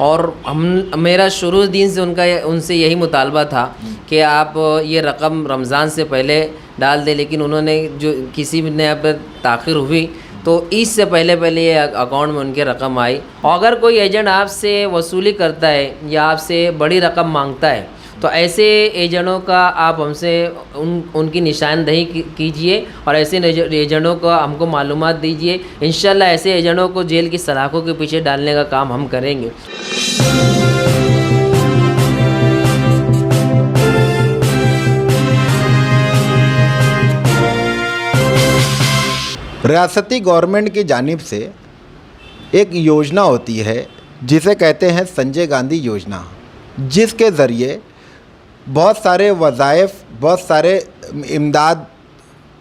और मेरा शुरू दिन से उनसे यही मुतालबा था कि आप ये रकम रमज़ान से पहले डाल दें, लेकिन उन्होंने जो किसी ने अब ताख़िर हुई तो ईद से पहले ये अकाउंट में उनके रकम आई। और अगर कोई एजेंट आपसे वसूली करता है या आपसे बड़ी रकम मांगता है तो ऐसे एजेंटों का आप हमसे उनकी निशानदही कीजिए और ऐसे एजेंटों को हमको मालूमात दीजिए। इंशाल्लाह ऐसे एजेंटों को जेल की सलाखों के पीछे डालने का काम हम करेंगे। रियासती गवर्नमेंट की जानिब से एक योजना होती है जिसे कहते हैं संजय गांधी योजना, जिसके ज़रिए बहुत सारे वज़ाइफ, बहुत सारे इमदाद,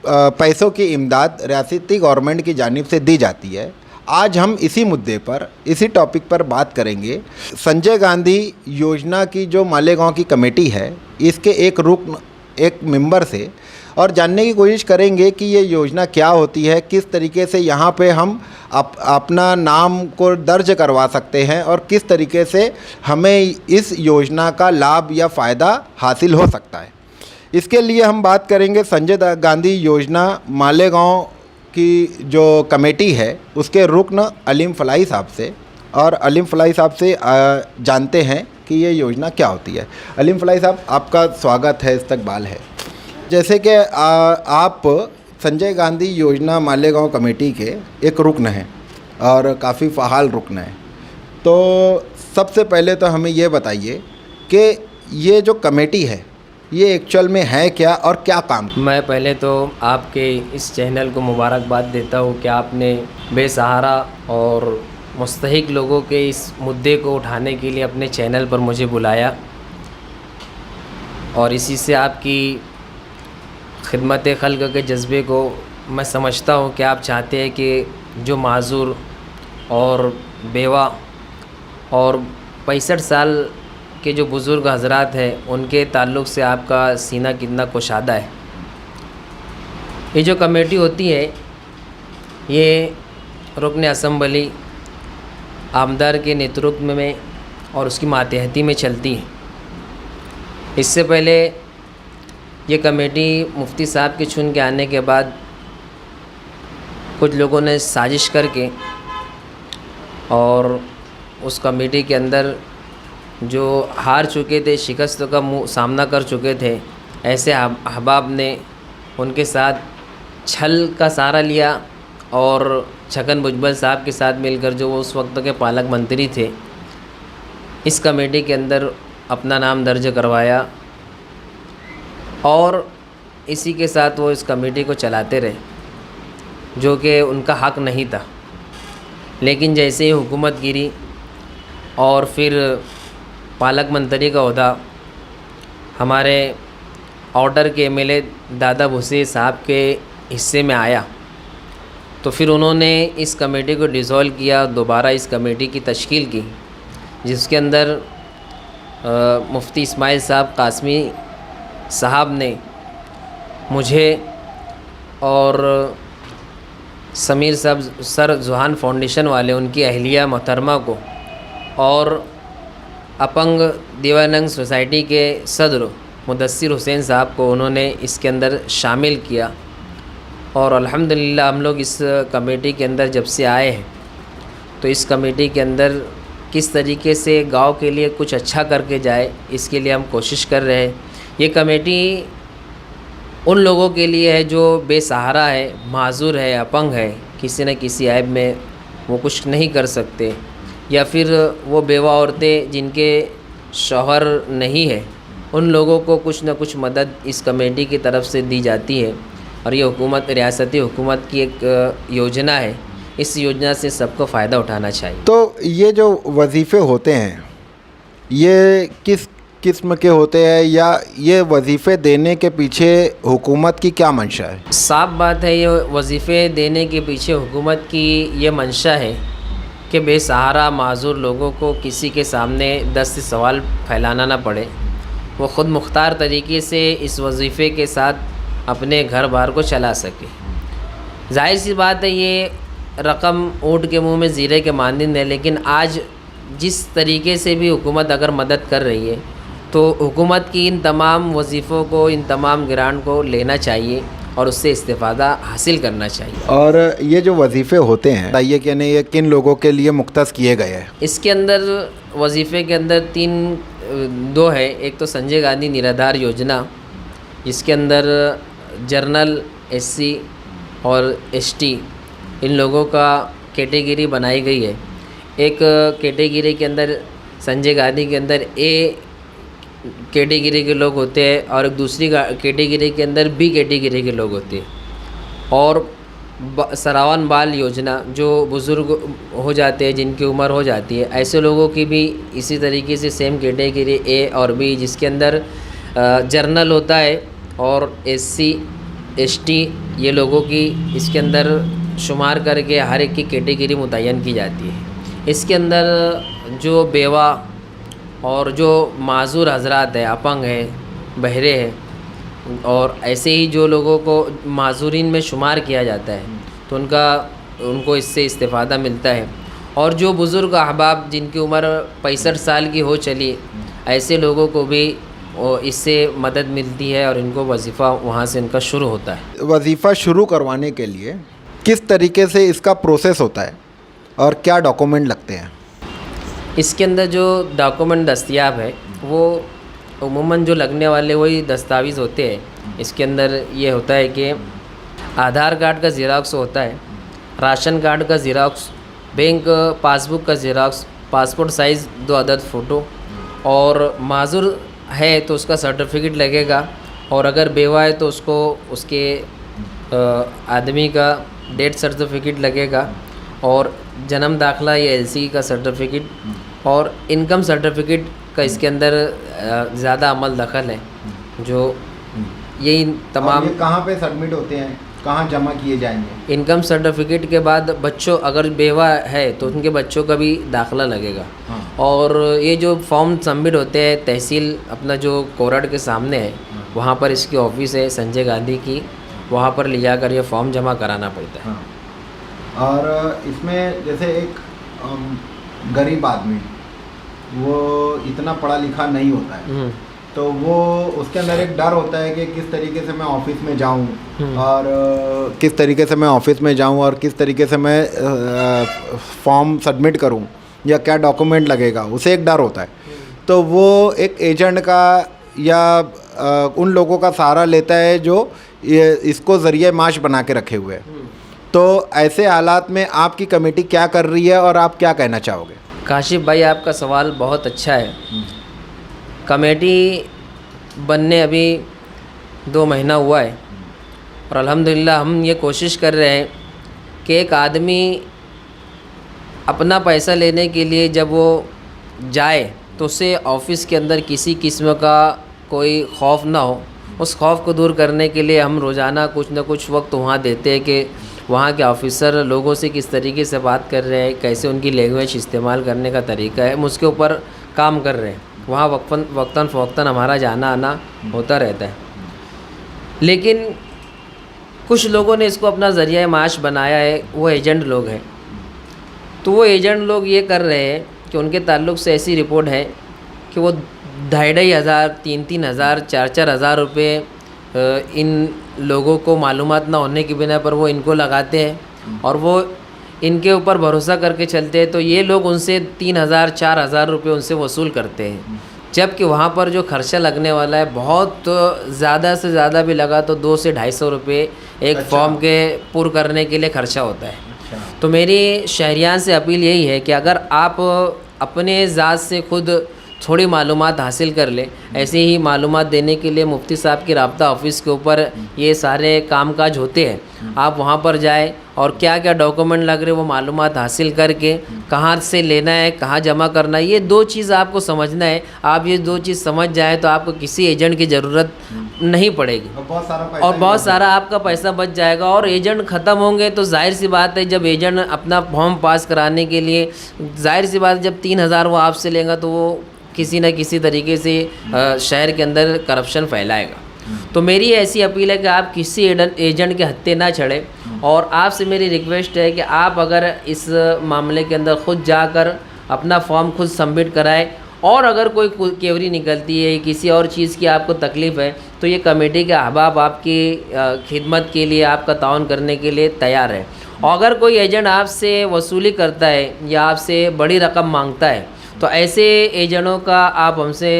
पैसों की इमदाद रियासती गवर्नमेंट की जानिब से दी जाती है। आज हम इसी मुद्दे पर, इसी टॉपिक पर बात करेंगे। संजय गांधी योजना की जो मालेगांव की कमेटी है, इसके एक रुकन, एक मेंबर से, और जानने की कोशिश करेंगे कि ये योजना क्या होती है, किस तरीके से यहाँ पे हम अपना नाम को दर्ज करवा सकते हैं और किस तरीके से हमें इस योजना का लाभ या फ़ायदा हासिल हो सकता है। इसके लिए हम बात करेंगे संजय गांधी योजना मालेगांव की जो कमेटी है उसके रुकन अलीम फलाही साहब से, और अलीम फलाही साहब से जानते हैं कि ये योजना क्या होती है। अलीम फलाही साहब, आपका स्वागत है, इस्तकबाल है। जैसे कि आप संजय गांधी योजना मालेगांव कमेटी के एक रुकन हैं और काफ़ी फ़ाल रुकन हैं, तो सबसे पहले तो हमें ये बताइए कि ये जो कमेटी है ये एक्चुअल में है क्या और क्या काम। मैं पहले तो आपके इस चैनल को मुबारकबाद देता हूँ कि आपने बेसहारा और मुस्तहिक लोगों के इस मुद्दे को उठाने के लिए अपने चैनल पर मुझे बुलाया, और इसी से आपकी खिदमत खल्क़ के जज्बे को मैं समझता हूँ कि आप चाहते हैं कि जो माज़ूर और बेवा और 65 साल के जो बुज़ुर्ग हज़रात हैं उनके ताल्लुक़ से आपका सीना कितना कुशादा है। ये जो कमेटी होती है ये रुकन असम्बली आमदार के नेतृत्व में और उसकी मातहती में चलती है। इससे पहले ये कमेटी मुफ्ती साहब के चुन के आने के बाद कुछ लोगों ने साजिश करके और उस कमेटी के अंदर जो हार चुके थे, शिकस्त का सामना कर चुके थे, ऐसे अहबाब ने उनके साथ छल का सहारा लिया और छगन भुजबल साहब के साथ मिलकर, जो उस वक्त के पालक मंत्री थे, इस कमेटी के अंदर अपना नाम दर्ज करवाया और इसी के साथ वो इस कमेटी को चलाते रहे, जो कि उनका हक़ नहीं था। लेकिन जैसे ही हुकूमत गिरी और फिर पालक मंत्री का ओहदा हमारे ऑर्डर के एमएलए दादा भुसे साहब के हिस्से में आया, तो फिर उन्होंने इस कमेटी को डिज़ोल्व किया, दोबारा इस कमेटी की तश्कील की, जिसके अंदर मुफ्ती इस्माइल साहब कासमी साहब ने मुझे और समीर साहब सर जुहान फाउंडेशन वाले, उनकी अहलिया मोहतरमा को और अपंग दीवानंग सोसाइटी के सदर मुदस्सिर हुसैन साहब को उन्होंने इसके अंदर शामिल किया। और अल्हम्दुलिल्लाह हम लोग इस कमेटी के अंदर जब से आए हैं तो इस कमेटी के अंदर किस तरीके से गांव के लिए कुछ अच्छा करके जाए, इसके लिए हम कोशिश कर रहे हैं। ये कमेटी उन लोगों के लिए है जो बेसहारा है, माज़ूर है, अपंग है, किसी न किसी ऐब में वो कुछ नहीं कर सकते, या फिर वो बेवा औरतें जिनके शौहर नहीं है, उन लोगों को कुछ न कुछ मदद इस कमेटी की तरफ से दी जाती है। और ये हुकूमत, रियासती हुकूमत की एक योजना है, इस योजना से सबको फ़ायदा उठाना चाहिए। तो ये जो वजीफ़े होते हैं ये किस किस्म के होते हैं, या ये वजीफ़े देने के पीछे हुकूमत की क्या मंशा है? साफ बात है, ये वजीफ़े देने के पीछे हुकूमत की ये मंशा है कि बेसहारा माज़ूर लोगों को किसी के सामने दस्त सवाल फैलाना ना पड़े, वो ख़ुद मुख्तार तरीके से इस वजीफ़े के साथ अपने घर बार को चला सके। जाहिर सी बात है, ये रकम ऊँट के मुंह में ज़ीरे के मानंद है, लेकिन आज जिस तरीके से भी हुकूमत अगर मदद कर रही है तो हुकूमत की इन तमाम वजीफ़ों को, इन तमाम ग्रांट को लेना चाहिए और उससे इस्तेफ़ादा हासिल करना चाहिए। और ये जो वजीफ़े होते हैं बताइए कि नहीं, ये किन लोगों के लिए मुख्तस किए गए हैं? इसके अंदर वजीफ़े के अंदर दो है। एक तो संजय गांधी निराधार योजना, जिसके अंदर जर्नल, एससी और एसटी इन लोगों का कैटेगरी बनाई गई है। एक कैटेगरी के अंदर संजय गांधी के अंदर ए कैटेगरी के लोग होते हैं और एक दूसरी कैटेगरी के अंदर बी कैटेगरी के लोग होते हैं। और सरावन बाल योजना, जो बुज़ुर्ग हो जाते हैं, जिनकी उम्र हो जाती है, ऐसे लोगों की भी इसी तरीके से सेम कैटेगरी ए और बी, जिसके अंदर जर्नल होता है और एससी, एसटी ये लोगों की इसके अंदर शुमार करके हर एक की कैटेगरी मुतय्यन की जाती है। इसके अंदर जो बेवा और जो माजूर हजरात है, अपंग है, बहरे हैं और ऐसे ही जो लोगों को माजूरीन में शुमार किया जाता है तो उनको इससे इस्तेफ़ादा मिलता है। और जो बुज़ुर्ग अहबाब जिनकी उम्र 65 साल की हो चली, ऐसे लोगों को भी इससे मदद मिलती है और इनको वजीफ़ा वहाँ से इनका शुरू होता है। वजीफ़ा शुरू करवाने के लिए किस तरीके से इसका प्रोसेस होता है और क्या डॉक्यूमेंट लगते हैं? इसके अंदर जो डॉक्यूमेंट दस्तयाब है वो उमूमन जो लगने वाले वही दस्तावेज़ होते हैं। इसके अंदर ये होता है कि आधार कार्ड का ज़ेरॉक्स होता है, राशन कार्ड का ज़ेरॉक्स, बैंक पासबुक का ज़ेरॉक्स, पासपोर्ट साइज़ 2 अदद फ़ोटो, और माजूर है तो उसका सर्टिफिकेट लगेगा, और अगर बेवा है तो उसको उसके आदमी का डेथ सर्टिफिकेट लगेगा, और जन्म दाखला या एलसी का सर्टिफिकेट और इनकम सर्टिफिकेट का इसके अंदर ज़्यादा अमल दखल है। जो यही तमाम ये कहाँ पे सबमिट होते हैं, कहाँ जमा किए जाएंगे? इनकम सर्टिफिकेट के बाद बच्चों, अगर बेवा है तो उनके बच्चों का भी दाखला लगेगा। हाँ। और ये जो फॉर्म सबमिट होते हैं तहसील अपना जो कोरट के सामने है, वहाँ पर इसकी ऑफिस है संजय गांधी की, वहाँ पर ले जाकर ये फॉर्म जमा कराना पड़ता है। हाँ। और इसमें जैसे एक गरीब आदमी, वो इतना पढ़ा लिखा नहीं होता है, तो वो उसके अंदर एक डर होता है कि किस तरीके से मैं ऑफिस में जाऊं और किस तरीके से मैं ऑफिस में जाऊं और किस तरीके से मैं फॉर्म सबमिट करूं या क्या डॉक्यूमेंट लगेगा, उसे एक डर होता है। तो वो एक एजेंट का या उन लोगों का सहारा लेता है जो ये इसको ज़रिए माश बना के रखे हुए हैं। तो ऐसे हालात में आपकी कमेटी क्या कर रही है और आप क्या कहना चाहोगे? काशिफ भाई, आपका सवाल बहुत अच्छा है। कमेटी बनने अभी 2 महीना हुआ है और अल्हम्दुलिल्लाह हम ये कोशिश कर रहे हैं कि एक आदमी अपना पैसा लेने के लिए जब वो जाए तो उसे ऑफ़िस के अंदर किसी किस्म का कोई खौफ ना हो। उस खौफ को दूर करने के लिए हम रोज़ाना कुछ ना कुछ वक्त वहाँ देते हैं कि वहाँ के ऑफिसर लोगों से किस तरीके से बात कर रहे हैं, कैसे उनकी लैंग्वेज इस्तेमाल करने का तरीका है, हम उसके ऊपर काम कर रहे हैं। वहाँ वक्तन फ़वक्तन हमारा जाना आना होता रहता है। लेकिन कुछ लोगों ने इसको अपना ज़रिया माश बनाया है, वो एजेंट लोग हैं। तो वो एजेंट लोग ये कर रहे हैं कि उनके ताल्लुक़ से ऐसी रिपोर्ट है कि वो 2,500, 3,000, 3,000, 4,000 रुपये इन लोगों को मालूमात ना होने की बिना पर वो इनको लगाते हैं और वो इनके ऊपर भरोसा करके चलते हैं। तो ये लोग उनसे 3,000, 4,000 रुपये उनसे वसूल करते हैं, जबकि वहाँ पर जो खर्चा लगने वाला है बहुत ज़्यादा से ज़्यादा भी लगा तो 200 से 250 रुपये एक फॉर्म के पूर्ण करने के लिए खर्चा होता है। तो मेरी शहरियान से अपील यही है कि अगर आप अपने ज़ात से खुद थोड़ी मालूमात हासिल कर ले, ऐसे ही मालूमात देने के लिए मुफ्ती साहब की राब्ता ऑफिस के ऊपर ये सारे कामकाज होते हैं। आप वहाँ पर जाए और क्या क्या डॉक्यूमेंट लग रहे वो मालूमात हासिल करके कहाँ से लेना है, कहाँ जमा करना है, ये 2 चीज़ आपको समझना है। आप ये 2 चीज़ समझ जाए तो आपको किसी एजेंट की ज़रूरत नहीं पड़ेगी और बहुत सारा आपका पैसा बच जाएगा। और एजेंट ख़त्म होंगे तो जाहिर सी बात है, जब एजेंट अपना फॉर्म पास कराने के लिए, जाहिर सी बात है जब 3,000 वो आपसे लेगा तो वो किसी न किसी तरीके से शहर के अंदर करप्शन फैलाएगा। तो मेरी ऐसी अपील है कि आप किसी एजेंट के हत्थे ना चढ़े और आपसे मेरी रिक्वेस्ट है कि आप अगर इस मामले के अंदर ख़ुद जाकर अपना फॉर्म खुद सबमिट कराए। और अगर कोई केवरी निकलती है, किसी और चीज़ की आपको तकलीफ़ है, तो ये कमेटी के अहबाब आपकी खिदमत के लिए, आपका ताउन करने के लिए तैयार है। और अगर कोई एजेंट आपसे वसूली करता है या आपसे बड़ी रकम मांगता है, तो ऐसे एजेंटों का आप हमसे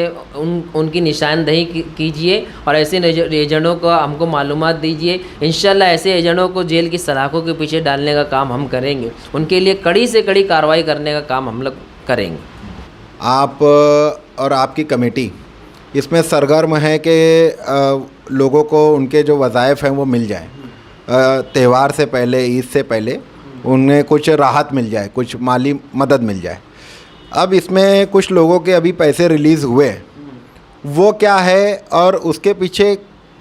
उनकी निशानदही कीजिए और ऐसे एजेंटों को हमको मालूमात दीजिए। इंशाल्लाह ऐसे एजेंटों को जेल की सलाखों के पीछे डालने का काम हम करेंगे, उनके लिए कड़ी से कड़ी कार्रवाई करने का काम हम लोग करेंगे। आप और आपकी कमेटी इसमें सरगर्म है कि लोगों को उनके जो वज़ाइफ हैं वो मिल जाएं, त्यौहार से पहले, ईद से पहले उन्हें कुछ राहत मिल जाए, कुछ माली मदद मिल जाए। अब इसमें कुछ लोगों के अभी पैसे रिलीज़ हुए, वो क्या है और उसके पीछे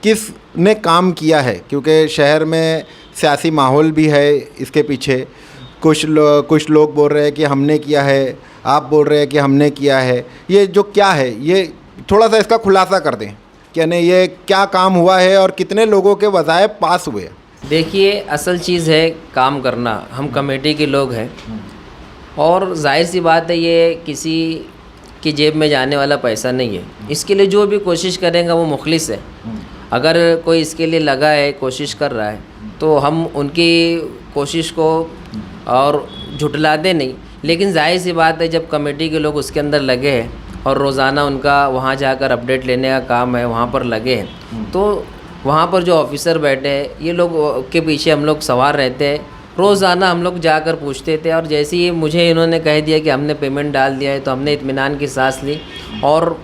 किस ने काम किया है? क्योंकि शहर में सियासी माहौल भी है इसके पीछे। कुछ लोग बोल रहे हैं कि हमने किया है, आप बोल रहे हैं कि हमने किया है। ये जो क्या है, ये थोड़ा सा इसका खुलासा कर दें कि नहीं ये क्या काम हुआ है और कितने लोगों के वज़ाइफ पास हुए? देखिए, असल चीज़ है काम करना। हम कमेटी के लोग हैं और जाहिर सी बात है ये किसी की जेब में जाने वाला पैसा नहीं है। इसके लिए जो भी कोशिश करेंगे वो मुखलिस है। अगर कोई इसके लिए लगा है, कोशिश कर रहा है, तो हम उनकी कोशिश को और झुटलाते नहीं। लेकिन जाहिर सी बात है जब कमेटी के लोग उसके अंदर लगे हैं और रोज़ाना उनका वहाँ जाकर अपडेट लेने का काम है, वहाँ पर लगे हैं, तो वहाँ पर जो ऑफिसर बैठे हैं, ये लोग के पीछे हम लोग सवार रहते हैं। रोज़ाना हम लोग जाकर पूछते थे और जैसे ही मुझे इन्होंने कह दिया कि हमने पेमेंट डाल दिया है, तो हमने इत्मीनान की सांस ली। और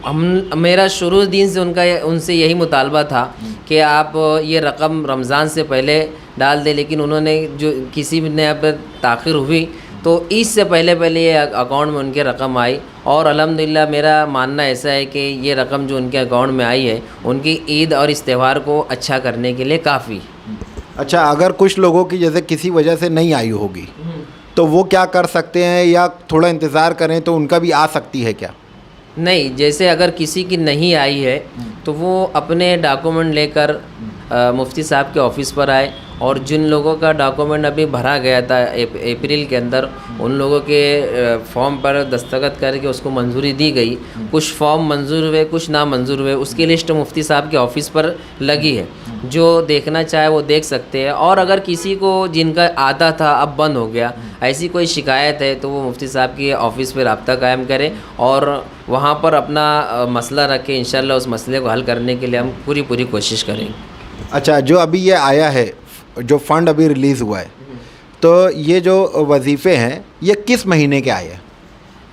मेरा शुरू दिन से उनसे यही मुतालबा था कि आप ये रकम रमज़ान से पहले डाल दें, लेकिन उन्होंने जो किसी ने अब ताख़िर हुई तो ईद से पहले ये अकाउंट में उनके रकम आई। और अल्हम्दुलिल्लाह मेरा मानना ऐसा है कि ये रकम जो उनके अकाउंट में आई है, उनकी ईद और इस त्यौहार को अच्छा करने के लिए काफ़ी। अच्छा, अगर कुछ लोगों की जैसे किसी वजह से नहीं आई होगी, तो वो क्या कर सकते हैं या थोड़ा इंतज़ार करें तो उनका भी आ सकती है क्या? नहीं, जैसे अगर किसी की नहीं आई है तो वो अपने डॉक्यूमेंट लेकर मुफ्ती साहब के ऑफ़िस पर आए, और जिन लोगों का डॉक्यूमेंट अभी भरा गया था अप्रैल के अंदर, उन लोगों के फॉर्म पर दस्तखत करके उसको मंजूरी दी गई। कुछ फॉर्म मंजूर हुए, कुछ ना मंजूर हुए, उसकी लिस्ट मुफ्ती साहब के ऑफ़िस पर लगी है। जो देखना चाहे वो देख सकते हैं। और अगर किसी को जिनका आता था अब बंद हो गया, ऐसी कोई शिकायत है, तो वो मुफ्ती साहब के ऑफ़िस पर रब्ता कायम करें और वहाँ पर अपना मसला रखें। इंशाल्लाह उस मसले को हल करने के लिए हम पूरी कोशिश करेंगे। अच्छा, जो अभी ये आया है, जो फ़ंड अभी रिलीज़ हुआ है, तो ये जो वजीफ़े हैं ये किस महीने के आए हैं?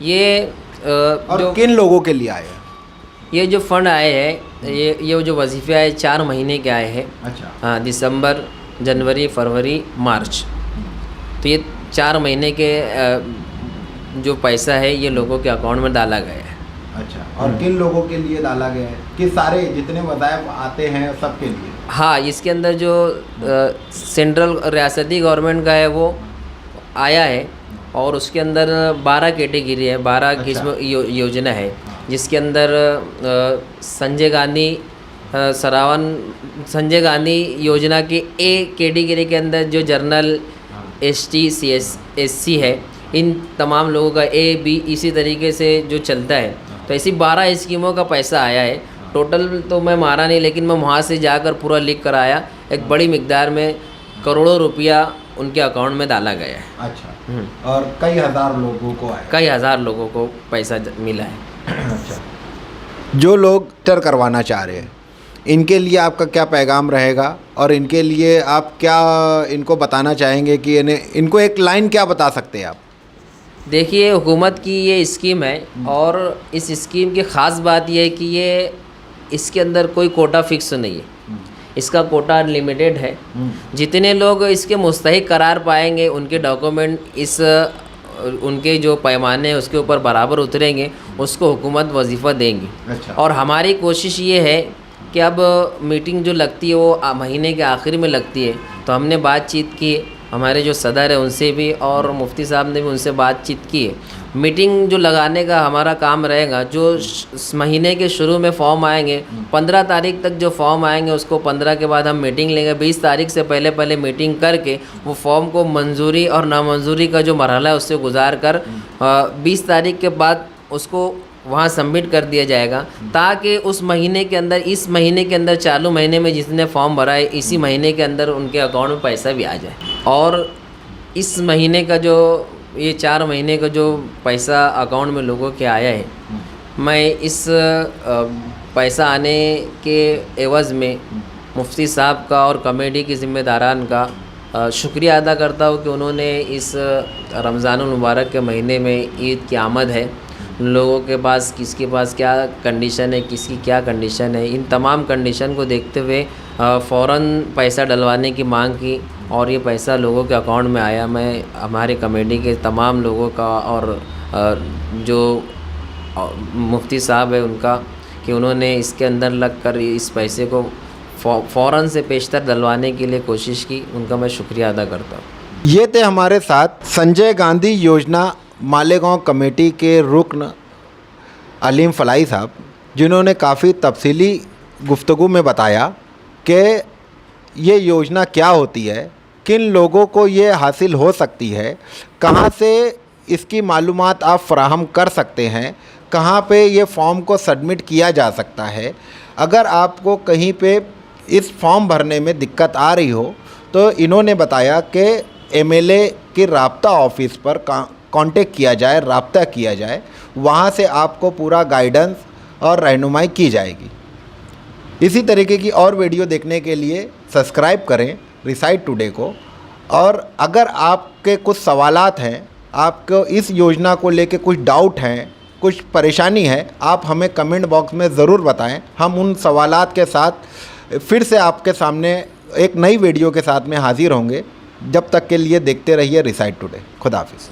ये और किन लोगों के लिए आए हैं? ये जो फ़ंड आए हैं, ये जो वजीफ़े आए 4 महीने के आए हैं। अच्छा। हाँ, दिसंबर, जनवरी, फरवरी, मार्च। तो ये 4 महीने के जो पैसा है ये लोगों के अकाउंट में डाला गया है। अच्छा, और किन लोगों के लिए डाला गया है? कि सारे जितने वज़ाइफ आते हैं सबके लिए? हाँ, इसके अंदर जो सेंट्रल रियासती गवर्नमेंट का है वो आया है, और उसके अंदर 12 कैटेगरी है, 12 किस्म योजना है, जिसके अंदर संजय गांधी योजना के ए कैटेगरी के अंदर जो जनरल, ST, SC है, इन तमाम लोगों का A, B इसी तरीके से जो चलता है। तो ऐसी 12 स्कीमों का पैसा आया है। टोटल तो मैं मारा नहीं, लेकिन मैं वहाँ से जाकर पूरा लिख कर आया। एक बड़ी मिकदार में करोड़ों रुपया उनके अकाउंट में डाला गया है। अच्छा, और कई हज़ार लोगों को आया? कई हज़ार लोगों को पैसा मिला है। अच्छा, जो लोग टर करवाना चाह रहे हैं, इनके लिए आपका क्या पैगाम रहेगा और इनके लिए आप क्या इनको बताना चाहेंगे कि इनको एक लाइन क्या बता सकते हैं आप? देखिए, हुकूमत की ये स्कीम है और इस स्कीम की ख़ास बात यह है कि ये इसके अंदर कोई कोटा फिक्स नहीं है। इसका कोटा अनलिमिटेड है। जितने लोग इसके मुस्तहिक करार पाएंगे, उनके डॉक्यूमेंट उनके जो पैमाने हैं उसके ऊपर बराबर उतरेंगे, उसको हुकूमत वजीफ़ा देंगी। अच्छा। और हमारी कोशिश ये है कि अब मीटिंग जो लगती है वो महीने के आखिर में लगती है, तो हमने बातचीत की, हमारे जो सदर है उनसे भी और मुफ्ती साहब ने भी उनसे बातचीत की है। मीटिंग जो लगाने का हमारा काम रहेगा, जो इस महीने के शुरू में फॉर्म आएंगे 15 तारीख तक जो फॉर्म आएंगे उसको 15 के बाद हम मीटिंग लेंगे। 20 तारीख से पहले मीटिंग करके वो फॉर्म को मंजूरी और नामंजूरी का जो मरहला है उससे गुजार कर 20 तारीख के बाद उसको वहाँ सबमिट कर दिया जाएगा, ताकि उस महीने के अंदर, इस महीने के अंदर, चालू महीने में जिसने फॉर्म भरा है इसी महीने के अंदर उनके अकाउंट में पैसा भी आ जाए। और इस महीने का जो ये 4 महीने का जो पैसा अकाउंट में लोगों के आया है, मैं इस पैसा आने के एवज़ में मुफ्ती साहब का और कमेटी के ज़िम्मेदारान का शुक्रिया अदा करता हूँ कि उन्होंने इस रमज़ानुल मुबारक के महीने में ईद की आमद है, लोगों के पास किसके पास क्या कंडीशन है, किसकी क्या कंडीशन है, इन तमाम कंडीशन को देखते हुए फ़ौरन पैसा डलवाने की मांग की और ये पैसा लोगों के अकाउंट में आया। मैं हमारे कमेटी के तमाम लोगों का और जो मुफ्ती साहब है उनका, कि उन्होंने इसके अंदर लग कर इस पैसे को फ़ौरन से पेशतर डलवाने के लिए कोशिश की, उनका मैं शुक्रिया अदा करता हूँ। ये थे हमारे साथ संजय गांधी योजना मालेगांव कमेटी के रुकन अलीम फलाई साहब, जिन्होंने काफ़ी तफसीली गुफ्तगू में बताया कि ये योजना क्या होती है, किन लोगों को ये हासिल हो सकती है, कहाँ से इसकी मालूमात आप फ़राहम कर सकते हैं, कहाँ पे ये फॉर्म को सबमिट किया जा सकता है। अगर आपको कहीं पे इस फॉर्म भरने में दिक्कत आ रही हो तो इन्होंने बताया कि एमएलए के राब्ता ऑफिस पर कांटेक्ट किया जाए, राब्ता किया जाए, वहाँ से आपको पूरा गाइडेंस और रहनुमाई की जाएगी। इसी तरीके की और वीडियो देखने के लिए सब्सक्राइब करें रिसाइट टुडे को। और अगर आपके कुछ सवालात हैं, आपको इस योजना को लेके कुछ डाउट हैं, कुछ परेशानी है, आप हमें कमेंट बॉक्स में ज़रूर बताएं। हम उन सवालात के साथ फिर से आपके सामने एक नई वीडियो के साथ में हाज़िर होंगे। जब तक के लिए देखते रहिए रिसाइट टुडे। खुदा हाफिज़।